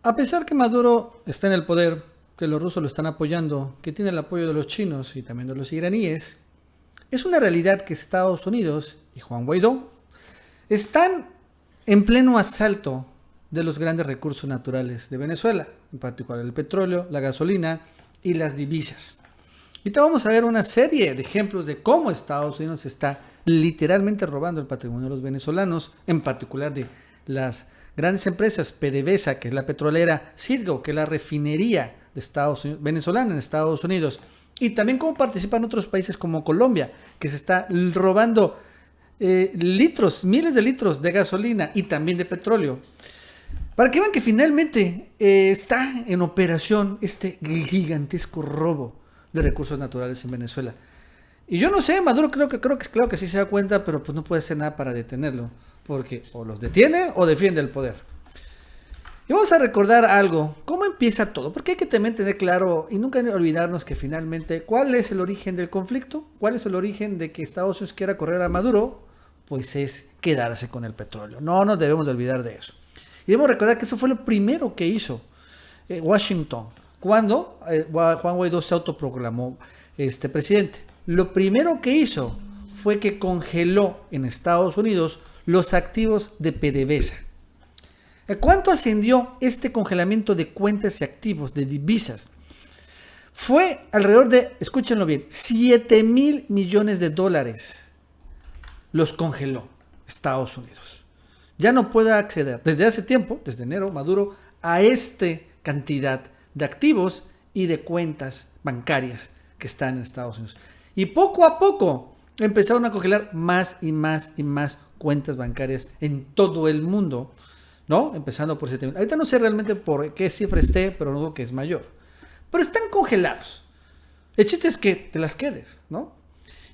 A pesar que Maduro está en el poder, que los rusos lo están apoyando, que tiene el apoyo de los chinos y también de los iraníes, es una realidad que Estados Unidos y Juan Guaidó están en pleno asalto de los grandes recursos naturales de Venezuela, en particular el petróleo, la gasolina y las divisas. Ahorita vamos a ver una serie de ejemplos de cómo Estados Unidos está literalmente robando el patrimonio de los venezolanos, en particular de las grandes empresas, PDVSA, que es la petrolera, Citgo, que es la refinería de Estados Unidos, venezolana en Estados Unidos, y también cómo participan otros países como Colombia, que se está robando litros, miles de litros de gasolina y también de petróleo. Para que vean que finalmente está en operación este gigantesco robo de recursos naturales en Venezuela. Y yo no sé, Maduro creo que sí se da cuenta, pero pues no puede hacer nada para detenerlo, porque o los detiene o defiende el poder. Y vamos a recordar algo, cómo empieza todo, porque hay que también tener claro y nunca olvidarnos que finalmente, ¿cuál es el origen del conflicto? ¿Cuál es el origen de que Estados Unidos quiera correr a Maduro? Pues es quedarse con el petróleo. No nos debemos de olvidar de eso. Y debemos recordar que eso fue lo primero que hizo Washington cuando Juan Guaidó se autoproclamó presidente. Lo primero que hizo fue que congeló en Estados Unidos los activos de PDVSA. ¿Cuánto ascendió este congelamiento de cuentas y activos de divisas? Fue alrededor de, escúchenlo bien, 7,000 millones de dólares. Los congeló Estados Unidos. Ya no puede acceder desde hace tiempo, desde enero, Maduro, a esta cantidad de activos y de cuentas bancarias que están en Estados Unidos. Y poco a poco empezaron a congelar más y más y más cuentas bancarias en todo el mundo, ¿no? Empezando por 7,000. Ahorita no sé realmente por qué cifra esté, pero no digo que es mayor. Pero están congelados. El chiste es que te las quedes, ¿no?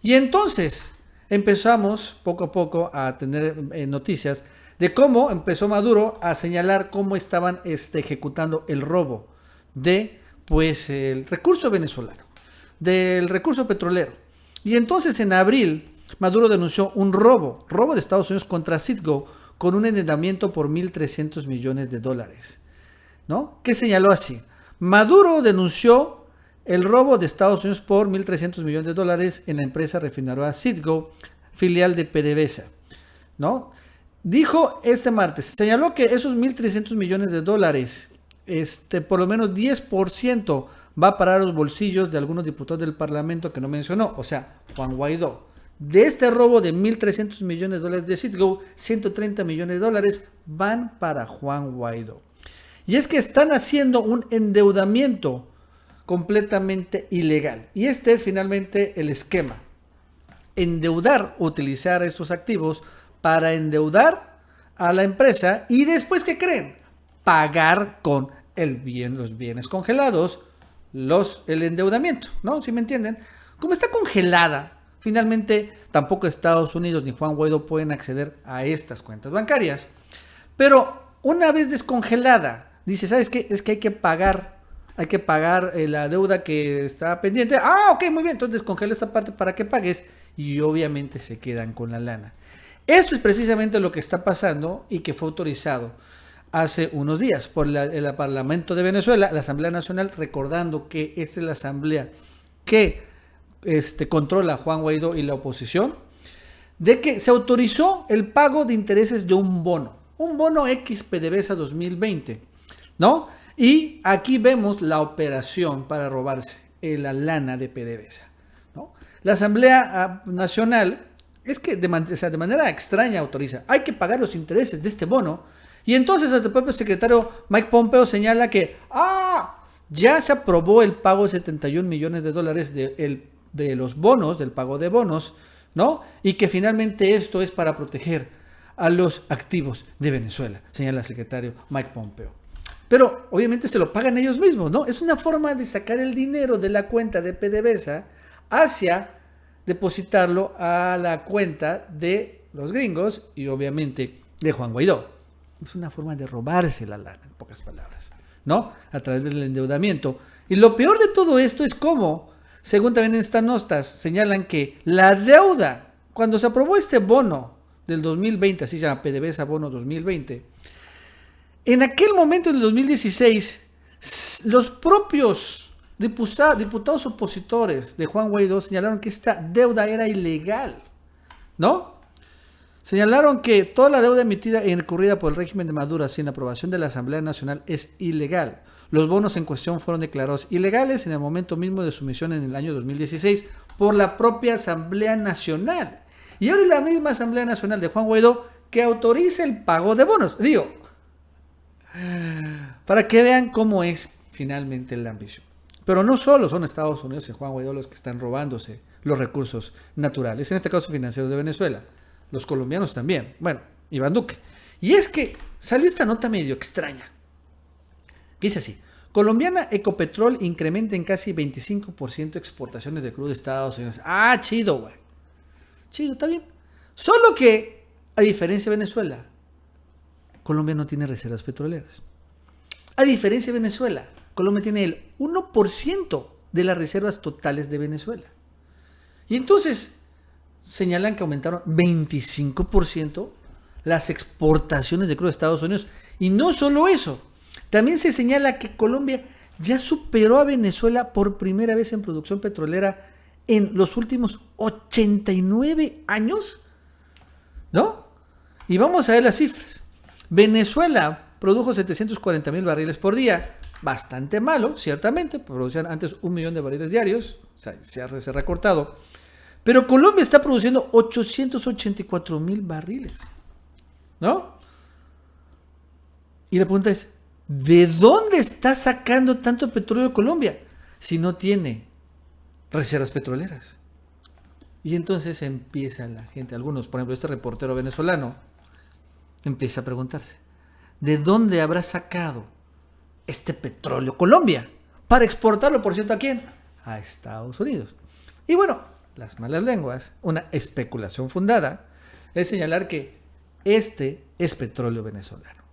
Y entonces empezamos poco a poco a tener noticias de cómo empezó Maduro a señalar cómo estaban ejecutando el robo de, pues, el recurso venezolano, del recurso petrolero. Y entonces en abril Maduro denunció un robo de Estados Unidos contra Citgo con un endeudamiento por 1,300 millones de dólares, ¿no? ¿Qué señaló así? Maduro denunció el robo de Estados Unidos por 1,300 millones de dólares en la empresa refinadora Citgo, filial de PDVSA, ¿no? Dijo este martes, señaló que esos 1,300 millones de dólares, por lo menos 10% va a parar a los bolsillos de algunos diputados del Parlamento que no mencionó, o sea, Juan Guaidó. De este robo de 1,300 millones de dólares de Citgo, 130 millones de dólares van para Juan Guaidó. Y es que están haciendo un endeudamiento completamente ilegal. Y este es finalmente el esquema. Endeudar, utilizar estos activos para endeudar a la empresa y después, ¿qué creen? Pagar con los bienes congelados, el endeudamiento, ¿no? ¿Sí me entienden? Como está congelada, finalmente tampoco Estados Unidos ni Juan Guaidó pueden acceder a estas cuentas bancarias. Pero una vez descongelada, dice, ¿sabes qué? Es que hay que pagar la deuda que está pendiente. Ah, ok, muy bien, entonces descongela esta parte para que pagues y obviamente se quedan con la lana. Esto es precisamente lo que está pasando y que fue autorizado hace unos días por el Parlamento de Venezuela, la Asamblea Nacional, recordando que esta es la asamblea que controla Juan Guaidó y la oposición, de que se autorizó el pago de intereses de un bono X PDVSA 2020, ¿no? Y aquí vemos la operación para robarse la lana de PDVSA, ¿no? La Asamblea Nacional es que de manera extraña autoriza, hay que pagar los intereses de este bono, y entonces el propio secretario Mike Pompeo señala que ya se aprobó el pago de 71 millones de dólares de los bonos, del pago de bonos, ¿no? Y que finalmente esto es para proteger a los activos de Venezuela, señala el secretario Mike Pompeo. Pero obviamente se lo pagan ellos mismos, ¿no? Es una forma de sacar el dinero de la cuenta de PDVSA hacia depositarlo a la cuenta de los gringos y obviamente de Juan Guaidó. Es una forma de robarse la lana, en pocas palabras, ¿no? A través del endeudamiento. Y lo peor de todo esto es cómo, según también en estas notas, señalan que la deuda, cuando se aprobó este bono del 2020, así se llama PDVSA Bono 2020, En aquel momento, en el 2016, los propios diputados opositores de Juan Guaidó señalaron que esta deuda era ilegal, ¿no? Señalaron que toda la deuda emitida e incurrida por el régimen de Maduro sin aprobación de la Asamblea Nacional es ilegal. Los bonos en cuestión fueron declarados ilegales en el momento mismo de su emisión en el año 2016 por la propia Asamblea Nacional. Y ahora es la misma Asamblea Nacional de Juan Guaidó que autoriza el pago de bonos. Digo, para que vean cómo es finalmente la ambición. Pero no solo son Estados Unidos y Juan Guaidó los que están robándose los recursos naturales, en este caso financieros de Venezuela. Los colombianos también. Bueno, Iván Duque. Y es que salió esta nota medio extraña. Que dice así: Colombiana Ecopetrol incrementa en casi 25% exportaciones de crudo de Estados Unidos. Ah, chido, güey. Chido, está bien. Solo que, a diferencia de Venezuela, Colombia no tiene reservas petroleras. A diferencia de Venezuela, Colombia tiene el 1% de las reservas totales de Venezuela. Y entonces señalan que aumentaron 25% las exportaciones de crudo de Estados Unidos. Y no solo eso, también se señala que Colombia ya superó a Venezuela por primera vez en producción petrolera en los últimos 89 años, ¿no? Y vamos a ver las cifras. Venezuela produjo 740,000 barriles por día, bastante malo, ciertamente, producían antes 1 millón de barriles diarios, o sea, se ha recortado. Pero Colombia está produciendo 884,000 barriles, ¿no? Y la pregunta es, ¿de dónde está sacando tanto petróleo Colombia si no tiene reservas petroleras? Y entonces empieza la gente, algunos, por ejemplo, este reportero venezolano, empieza a preguntarse, ¿de dónde habrá sacado este petróleo Colombia para exportarlo, por cierto, ¿a quién? A Estados Unidos. Y bueno, las malas lenguas, una especulación fundada, es señalar que este es petróleo venezolano,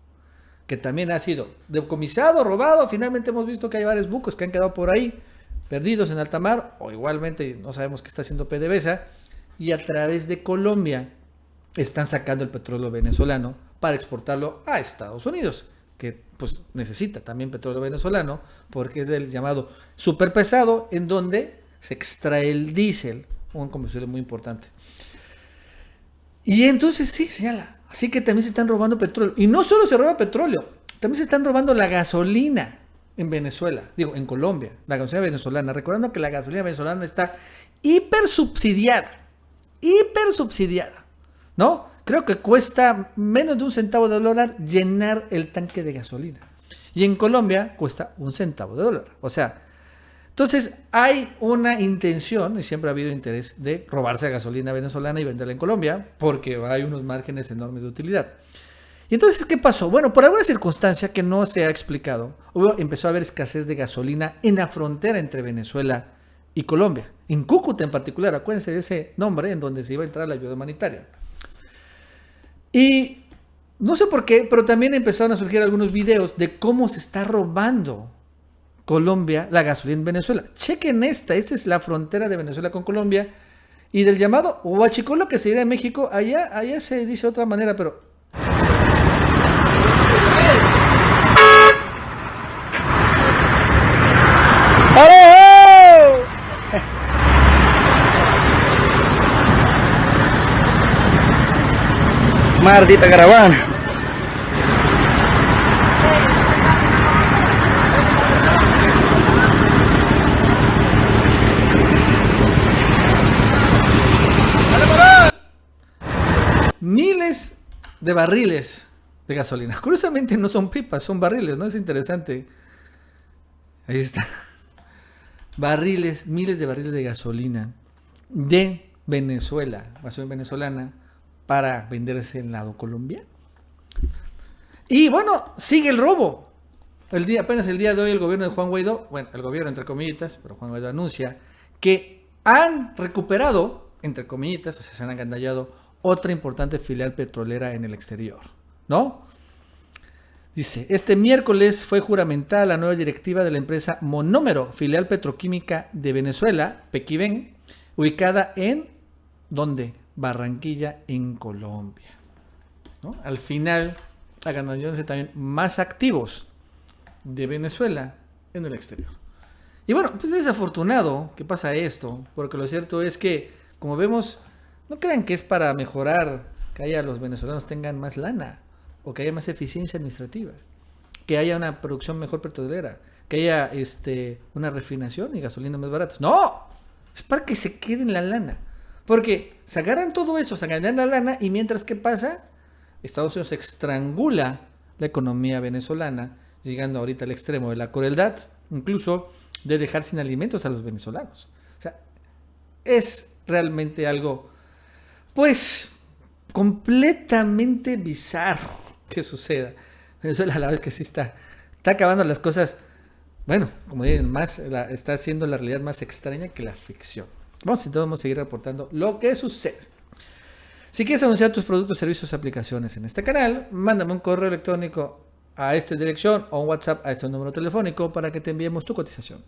que también ha sido decomisado, robado. Finalmente hemos visto que hay varios buques que han quedado por ahí, perdidos en alta mar, o igualmente no sabemos qué está haciendo PDVSA, y a través de Colombia están sacando el petróleo venezolano para exportarlo a Estados Unidos, que pues necesita también petróleo venezolano, porque es del llamado superpesado, en donde se extrae el diésel, un combustible muy importante. Y entonces sí, señala, así que también se están robando petróleo. Y no solo se roba petróleo, también se están robando la gasolina en Venezuela, digo, en Colombia, la gasolina venezolana. Recordando que la gasolina venezolana está hiper subsidiada, ¿no? Creo que cuesta menos de $0.01 llenar el tanque de gasolina. Y en Colombia cuesta $0.01. O sea, entonces hay una intención, y siempre ha habido interés, de robarse gasolina venezolana y venderla en Colombia, porque hay unos márgenes enormes de utilidad. Y entonces, ¿qué pasó? Bueno, por alguna circunstancia que no se ha explicado, empezó a haber escasez de gasolina en la frontera entre Venezuela y Colombia. En Cúcuta en particular, acuérdense de ese nombre en donde se iba a entrar la ayuda humanitaria. Y no sé por qué, pero también empezaron a surgir algunos videos de cómo se está robando Colombia la gasolina en Venezuela. Chequen esta es la frontera de Venezuela con Colombia, y del llamado huachicolo que se dirá en México, allá se dice de otra manera, pero maldita caravana. miles de barriles de gasolina. Curiosamente no son pipas, son barriles, ¿no? Es interesante. Ahí está. Barriles, miles de barriles de gasolina de Venezuela, gasolina venezolana, para venderse en el lado colombiano. Y bueno, sigue el robo. Apenas el día de hoy el gobierno de Juan Guaidó, bueno, el gobierno entre comillitas, pero Juan Guaidó anuncia que han recuperado, entre comillitas, o sea, se han agandallado otra importante filial petrolera en el exterior, ¿no? Dice, este miércoles fue juramentada la nueva directiva de la empresa Monómero, filial petroquímica de Venezuela, Pequiven, ubicada en, ¿dónde? Barranquilla, en Colombia, ¿no? Al final hagan millones también más activos de Venezuela en el exterior. Y bueno, pues es desafortunado que pasa esto, porque lo cierto es que, como vemos, no crean que es para mejorar, que haya los venezolanos tengan más lana, o que haya más eficiencia administrativa, que haya una producción mejor petrolera, que haya una refinación y gasolina más barata. No, es para que se queden la lana. Porque se agarran todo eso, se agarran la lana, y mientras que pasa, Estados Unidos estrangula la economía venezolana, llegando ahorita al extremo de la crueldad, incluso de dejar sin alimentos a los venezolanos. O sea, es realmente algo, pues, completamente bizarro que suceda. Venezuela a la vez que sí está acabando las cosas, bueno, como dicen, está haciendo la realidad más extraña que la ficción. Vamos a seguir reportando lo que sucede. Si quieres anunciar tus productos, servicios, aplicaciones en este canal, mándame un correo electrónico a esta dirección o un WhatsApp a este número telefónico para que te enviemos tu cotización.